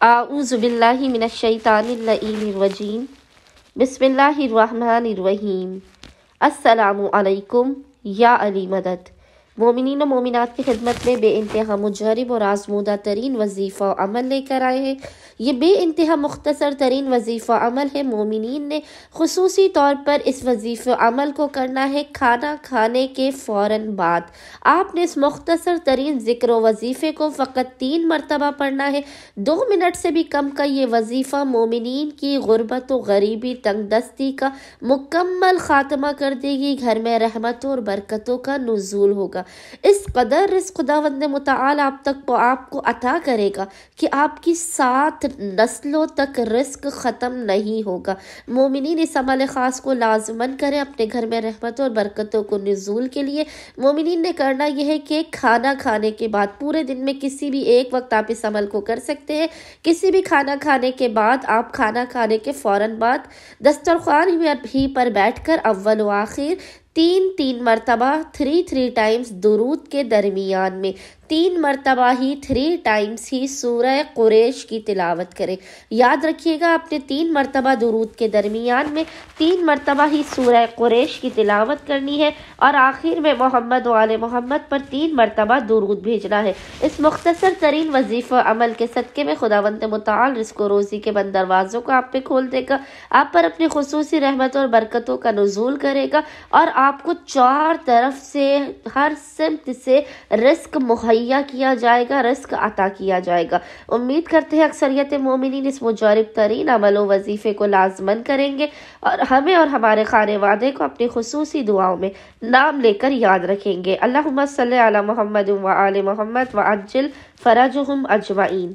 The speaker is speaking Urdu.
اعوذ باللہ من الشیطان اللعین الرجیم بسم اللہ الرحمن الرحیم السلام علیکم یا علی مدد۔ مومنین و مومنات کی خدمت میں بے انتہا مجرب اور آزمودہ ترین وظیفہ عمل لے کر آئے ہیں۔ یہ بے انتہا مختصر ترین وظیفہ عمل ہے۔ مومنین نے خصوصی طور پر اس وظیفہ عمل کو کرنا ہے کھانا کھانے کے فوراً بعد۔ آپ نے اس مختصر ترین ذکر و وظیفے کو فقط 3 مرتبہ پڑھنا ہے۔ 2 منٹ سے بھی کم کا یہ وظیفہ مومنین کی غربت و غریبی تنگ دستی کا مکمل خاتمہ کر دے گی۔ گھر میں رحمتوں اور برکتوں کا نزول ہوگا۔ اس قدر رزق خداوند متعال آپ کو عطا کرے گا کہ آپ کی 7 نسلوں تک رزق ختم نہیں ہوگا۔ مومنین اس عمل خاص کو لازماً کریں اپنے گھر میں رحمتوں اور برکتوں کو نزول کے لیے۔ مومنین نے کرنا یہ ہے کہ کھانا کھانے کے بعد پورے دن میں کسی بھی ایک وقت آپ اس عمل کو کر سکتے ہیں۔ کسی بھی کھانا کھانے کے بعد آپ کھانا کھانے کے فوراً بعد دسترخوان ہی پر بیٹھ کر اول و آخر 3 مرتبہ 3 ٹائمز درود کے درمیان میں 3 مرتبہ ہی 3 ٹائمز ہی سورہ قریش کی تلاوت کریں۔ یاد رکھیے گا آپ نے 3 مرتبہ درود کے درمیان میں 3 مرتبہ ہی سورہ قریش کی تلاوت کرنی ہے اور آخر میں محمد و آل محمد پر 3 مرتبہ درود بھیجنا ہے۔ اس مختصر ترین وظیفہ عمل کے صدقے میں خداوند متعال رزق و روزی کے بند دروازوں کو آپ پہ کھول دے گا، آپ پر اپنی خصوصی رحمت اور برکتوں کا نزول کرے گا اور آپ کو 4 طرف سے ہر سمت سے رزق مہیا کیا جائے گا، رزق عطا کیا جائے گا۔ امید کرتے ہیں اکثریت مومنین اس مجرب ترین عمل و وظیفے کو لازماً کریں گے اور ہمیں اور ہمارے خانوادے کو اپنی خصوصی دعاؤں میں نام لے کر یاد رکھیں گے۔ اللہم صلی علی محمد و آل محمد وعجل فرجہم اجمعین۔